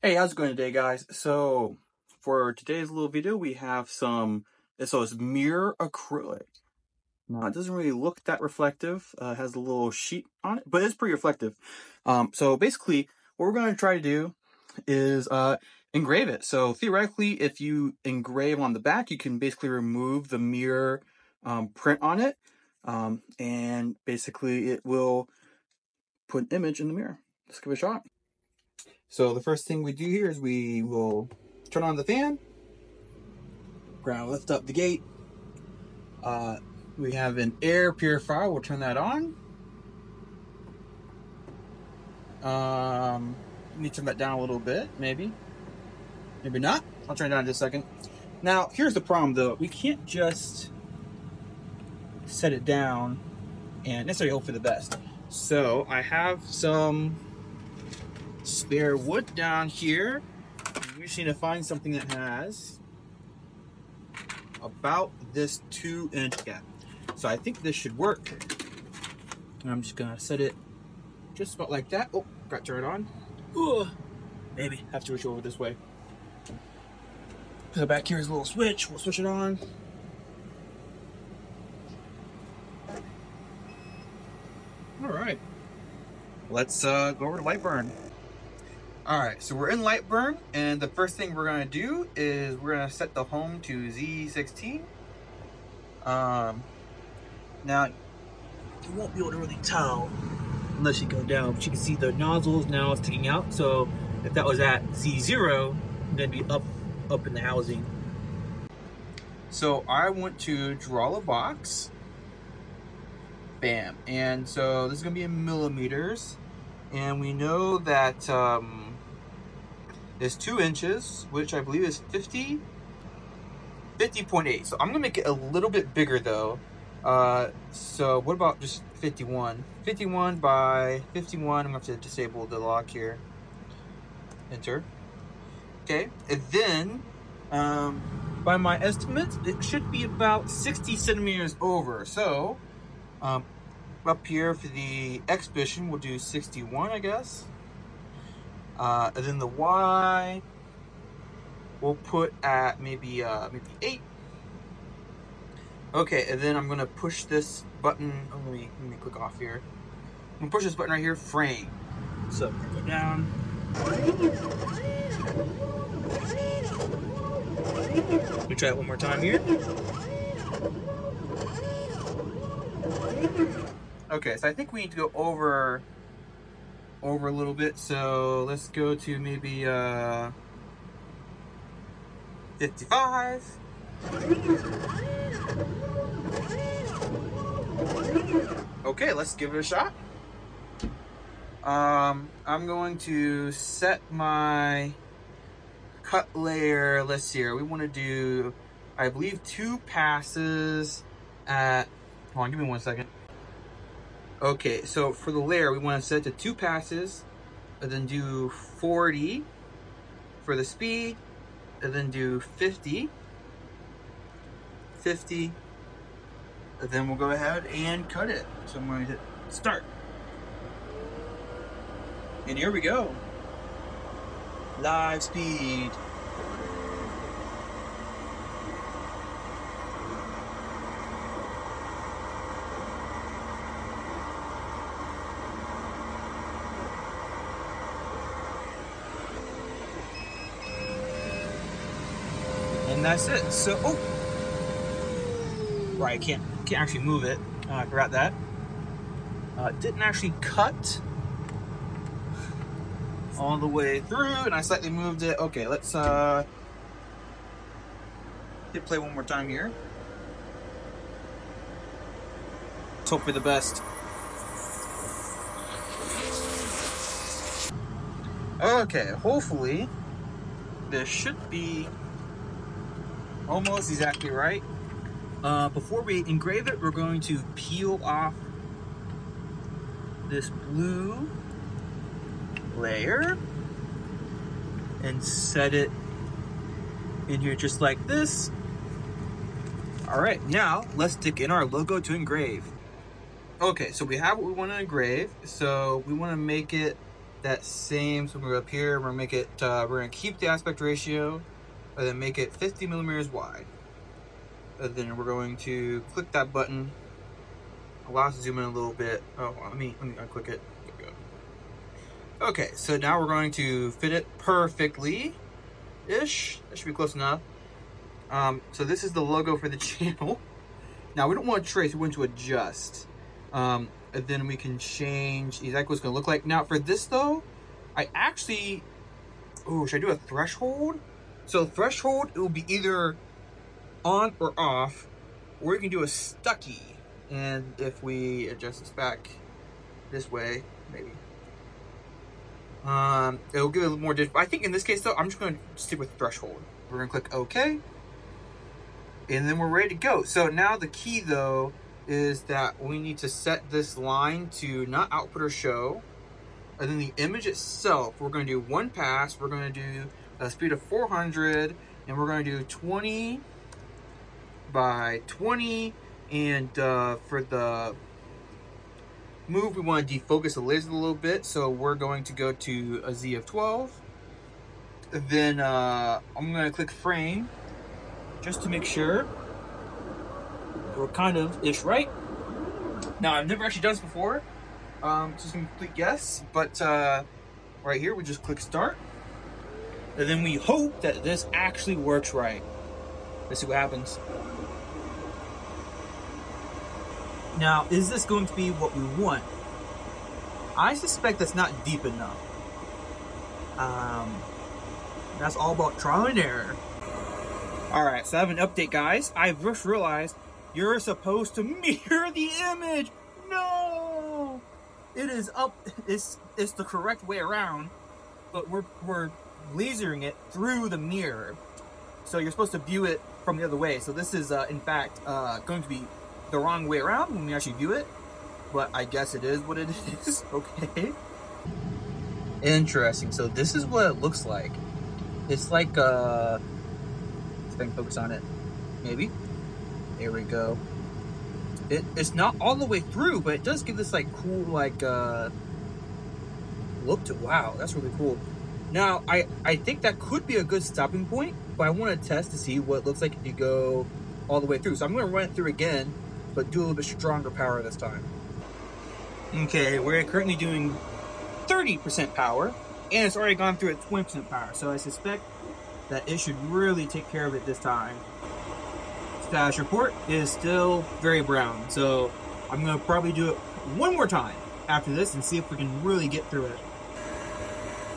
Hey, how's it going today, guys? So for today's little video, we have it's mirror acrylic. Now it doesn't really look that reflective. It has a little sheet on it, but it's pretty reflective. So basically what we're going to try to do is engrave it. So theoretically, if you engrave on the back, you can basically remove the mirror print on it. And basically it will put an image in the mirror. Let's give it a shot. So the first thing we do here is we will turn on the fan. We're gonna lift up the gate. We have an air purifier. We'll turn that on. Need to turn that down a little bit, maybe not. I'll turn it down in just a second. Now, here's the problem though. We can't just set it down and necessarily hope for the best. So I have some spare wood down here. We just need to find something that has about this 2-inch gap. So I think this should work. And I'm just gonna set it just about like that. Oh, got to turn it on. Ooh, maybe have to switch over this way. So back here is a little switch. We'll switch it on. All right, let's go over to light burn. All right, so we're in light burn, and the first thing we're gonna do is we're gonna set the home to Z16. Now, you won't be able to really tell unless you go down, but you can see the nozzles now sticking out. So if that was at Z0, then it'd be up in the housing. So I want to draw a box. Bam, and so this is gonna be in millimeters, and we know that is 2 inches, which I believe is 50.8. So I'm gonna make it a little bit bigger though. So what about just 51? 51 by 51. I'm gonna have to disable the lock here. Enter. Okay, and then by my estimates, it should be about 60 centimeters over. So up here for the X position, we'll do 61, I guess. And then the Y we'll put at maybe 8. Okay, and then I'm gonna push this button. Oh, let me click off here. I'm gonna push this button right here, frame. So go down. Let me try it one more time here. Okay, so I think we need to go over a little bit, so let's go to maybe 55. Okay, let's give it a shot. I'm going to set my cut layer. Let's see here. We want to do, I believe, 2 passes at, hold on, give me 1 second. Okay, so for the layer, we want to set it to 2 passes, and then do 40 for the speed, and then do 50, and then we'll go ahead and cut it. So I'm going to hit start. And here we go. Live speed. And that's it. So, oh, right, I can't actually move it. I forgot that. Didn't actually cut all the way through, and I slightly moved it. Okay, let's hit play one more time here. Let's hope for the best. Okay, hopefully this should be almost exactly right. Before we engrave it, we're going to peel off this blue layer and set it in here just like this. All right, now let's stick in our logo to engrave. Okay, so we have what we want to engrave. So we want to make it that same, so we're up here, we're gonna make it, we're gonna keep the aspect ratio, and then make it 50 millimeters wide. And then we're going to click that button, allow us to zoom in a little bit. Oh, let me unclick it. There we go. Okay, so now we're going to fit it perfectly-ish. That should be close enough. So this is the logo for the channel. Now we don't want to trace, we want to adjust. And then we can change exactly what it's going to look like. Now for this though, I actually, should I do a threshold? So threshold, it will be either on or off, or you can do a stucky. And if we adjust this back this way, maybe, it'll give it a little more different. I think in this case though, I'm just going to stick with threshold. We're going to click OK. And then we're ready to go. So now the key though is that we need to set this line to not output or show. And then the image itself, we're going to do one pass. We're going to do a speed of 400, and we're going to do 20 by 20. And for the move, we want to defocus the laser a little bit. So we're going to go to a Z of 12. Then I'm going to click frame, just to make sure we're kind of ish right. Now I've never actually done this before, just a complete guess, but right here we just click start, and then we hope that this actually works right. Let's see what happens. Now, is this going to be what we want? I suspect that's not deep enough. That's all about trial and error. Alright, so I have an update, guys. I just realized you're supposed to mirror the image. No! It is up, it's the correct way around, but we're lasering it through the mirror. So you're supposed to view it from the other way. So this is, in fact, going to be the wrong way around when we actually view it. But I guess it is what it is. Okay. Interesting. So this is what it looks like. It's like, I can focus on it, maybe. There we go. It's not all the way through, but it does give this like cool like look to. Wow, that's really cool. Now I think that could be a good stopping point, but I want to test to see what it looks like if you go all the way through. So I'm going to run it through again, but do a little bit stronger power this time. Okay, we're currently doing 30% power, and it's already gone through at 20% power. So I suspect that it should really take care of it this time. Status report is still very brown, so I'm going to probably do it one more time after this and see if we can really get through it.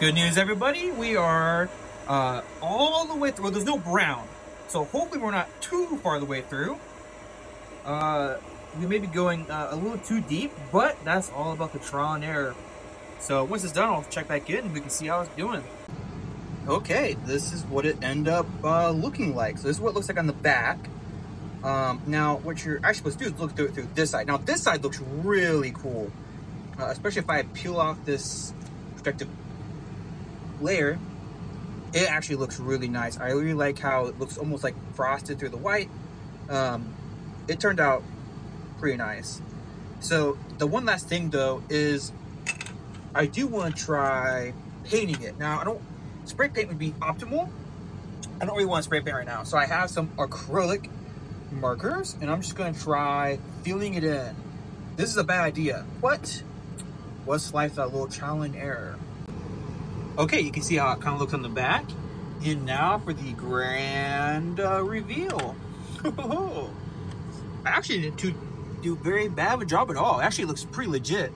Good news, everybody, we are all the way through. Well, there's no brown, so hopefully we're not too far the way through. We may be going a little too deep, but that's all about the trial and error. So once it's done, I'll check back in and we can see how it's doing. Okay, this is what it ended up looking like. So this is what it looks like on the back. Now, what you're actually supposed to do is look through it through this side. Now, this side looks really cool, especially if I peel off this protective layer. It actually looks really nice. I really like how it looks almost like frosted through the white. It turned out pretty nice. So the one last thing though is I do want to try painting it. Now, spray paint would be optimal. I don't really want to spray paint right now. So I have some acrylic markers and I'm just going to try filling it in. This is a bad idea, but what's life without a little trial and error? Okay, you can see how it kind of looks on the back. And now for the grand reveal. I actually didn't do very bad of a job at all. It actually looks pretty legit.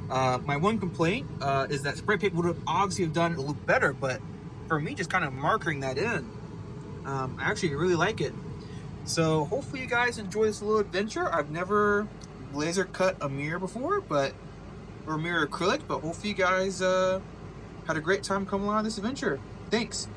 My one complaint is that spray paint would have obviously have done it a little better, but for me, just kind of marking that in, I actually really like it. So hopefully you guys enjoy this little adventure. I've never laser cut a mirror before, or mirror acrylic, but hopefully you guys had a great time coming along on this adventure. Thanks.